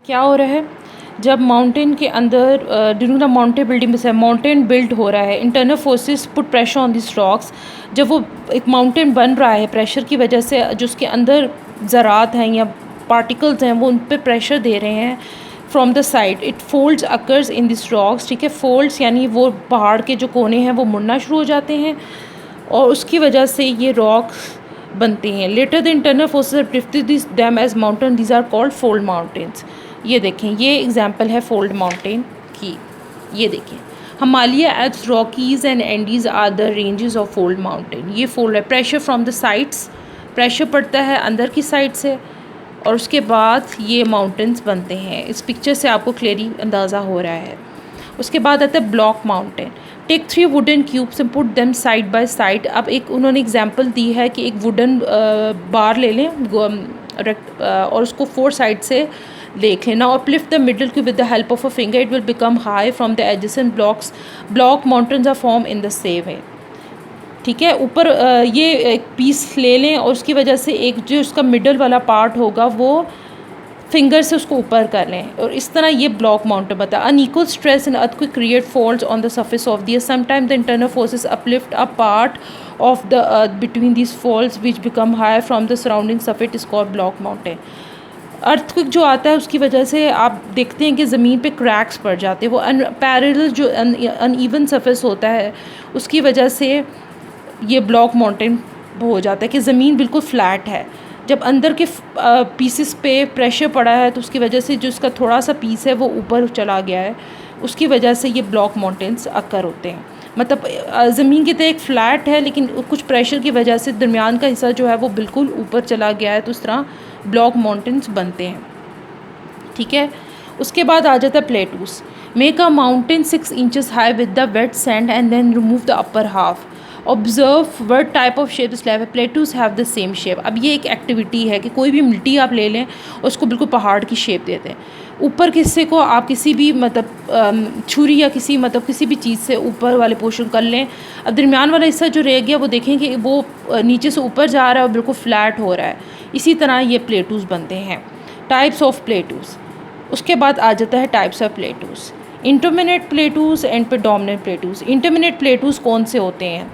क्या हो रहा है, जब माउंटेन के अंदर ड्यूरिंग द माउंटेन बिल्डिंग में से माउंटेन बिल्ड हो रहा है, internal forces put pressure on this rocks. जब वो एक माउंटेन बन रहा है, प्रेशर की वजह से जो उसके अंदर ज़रात हैं या पार्टिकल्स हैं वो उन पर प्रेशर दे रहे हैं from the side. It folds occurs in this rocks, ठीक है। फोल्ड्स यानी वो पहाड़ के जो कोने हैं वो मुड़ना शुरू हो जाते हैं और उसकी वजह से ये रॉक्स बनते हैं। Later the internal forces lifted this dam as mountain, these are called fold mountains. ये देखें, ये एग्जांपल है फोल्ड माउंटेन की। ये देखें, Himalaya Alps, Rockies and Andes are the ranges of fold mountain. ये फोल्ड है, pressure from the sides, pressure पड़ता है अंदर की साइड से और उसके बाद ये माउंटेन्स बनते हैं। इस पिक्चर से आपको क्लियरली अंदाज़ा हो रहा है। उसके बाद आता है block mountain. Take 3 wooden cubes and put them side by side. अब एक उन्होंने एग्जांपल दी है कि एक वुडन बार ले लें और उसको 4 साइड से देख लेना। और uplift the middle cube with the help of a finger, it will become high from the adjacent blocks. Block mountains are formed in the same way, ठीक है। ऊपर ये एक पीस ले लें और उसकी वजह से एक जो उसका मिडल वाला पार्ट होगा वो फिंगर से उसको ऊपर कर लें और इस तरह ये ब्लॉक माउंटेन बता। Unequal stress and earthquake create faults on the surface of the sometime the internal forces uplift a part of the earth between these faults which become higher from the surrounding surface is called block mountain. Earthquake जो आता है उसकी वजह से आप देखते हैं कि ज़मीन पे क्रैक्स पड़ जाते हैं। वो पैरेलल जो अनइवन सरफेस होता है उसकी वजह से ये ब्लॉक माउंटेन हो जाता है कि ज़मीन बिल्कुल फ्लैट है। जब अंदर के पीसेस पे प्रेशर पड़ा है तो उसकी वजह से जो उसका थोड़ा सा पीस है वो ऊपर चला गया है, उसकी वजह से ये ब्लॉक माउंटेन्स अकर होते हैं। मतलब ज़मीन की तरह एक फ़्लैट है लेकिन कुछ प्रेशर की वजह से दरमियान का हिस्सा जो है वो बिल्कुल ऊपर चला गया है, तो उस तरह ब्लॉक माउंटेन्स बनते हैं, ठीक है। उसके बाद आ जाता है plateaus. Make a mountain 6 inches high with the wet sand and then remove the upper half. Observe what type of shape slab है। Plateaus have the same shape. अब ये एक एक्टिविटी है कि कोई भी मिट्टी आप ले लें और उसको बिल्कुल पहाड़ की शेप देते हैं। ऊपर के हिस्से को आप किसी भी मतलब छुरी या किसी भी चीज़ से ऊपर वाले पोर्शन कर लें। अब दरमियान वाला हिस्सा जो रह गया वो देखें कि वो नीचे से ऊपर जा रहा है और बिल्कुल फ्लैट हो रहा है। इसी तरह ये प्लेटूस बनते हैं। Types of plateaus. उसके बाद आ जाता है types of plateaus. Intermontane plateaus and predominant plateaus. Intermontane plateaus कौन से होते हैं?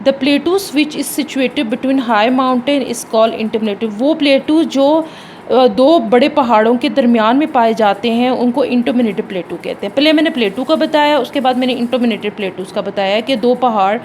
The plateaus which is situated between high mountain is called intermontane. वो प्लेटूस जो दो बड़े पहाड़ों के दरमियान में पाए जाते हैं उनको इंटरमिनेटेड प्लेटू कहते हैं। पहले मैंने प्लेटू का बताया, उसके बाद मैंने इंटरमिनेटेड प्लेटूस का बताया कि दो पहाड़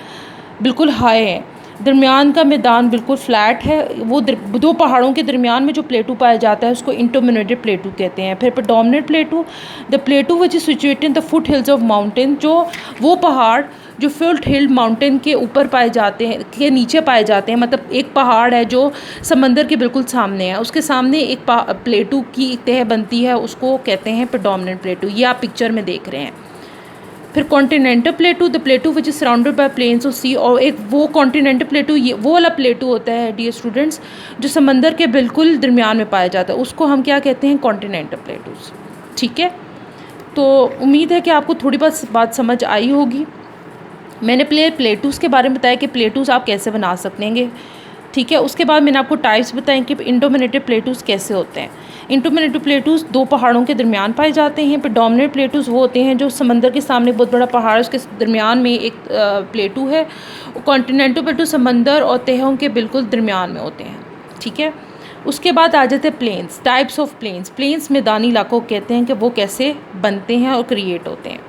बिल्कुल हाई हैं, दरमियान का मैदान बिल्कुल फ्लैट है। वो दो पहाड़ों के दरमियान में जो प्लेटू पाया जाता है उसको इंटरमिनेटेड प्लेटू कहते हैं। फिर predominant प्लेटू, the plateau which is situated in the foot hills of mountain. जो वो पहाड़ जो फुट हिल माउंटेन के ऊपर पाए जाते हैं, के नीचे पाए जाते हैं। मतलब एक पहाड़ है जो समंदर के बिल्कुल सामने है, उसके सामने एक प्लेटू की तह बनती है, उसको कहते हैं प्रेडोमिनेंट प्लेटू। ये आप पिक्चर में देख रहे हैं। फिर continental plateau, the plateau which is surrounded by plains of sea. और एक वो कॉन्टिनेंटल प्लेटू, ये वो वाला प्लेटू होता है डियर स्टूडेंट्स जो समंदर के बिल्कुल दरमियान में पाया जाता है, उसको हम क्या कहते हैं? कॉन्टिनेंटल प्लेटूस, ठीक है। तो उम्मीद है कि आपको थोड़ी बहुत बात समझ आई होगी। मैंने प्लेटूस के बारे में बताया कि प्लेटूस आप कैसे बना सकते हैं, ठीक है। उसके बाद मैंने आपको टाइप्स बताएं कि इंटरमिनेटेड प्लेटूस कैसे होते हैं। इंटरमिनेटेड प्लेटूस दो पहाड़ों के दरमियान पाए जाते हैं। प्रेडोमिनेंट प्लेटूस वो होते हैं जो समंदर के सामने बहुत बड़ा पहाड़ है, उसके दरमियान में एक प्लेटू है। कॉन्टिनेंटल प्लेटू समंदर और तहों के बिल्कुल दरमियान में होते हैं, ठीक है। उसके बाद आ जाते हैं plains. Types of plains. Plains मैदानी इलाकों को कहते हैं कि वो कैसे बनते हैं और क्रिएट होते हैं।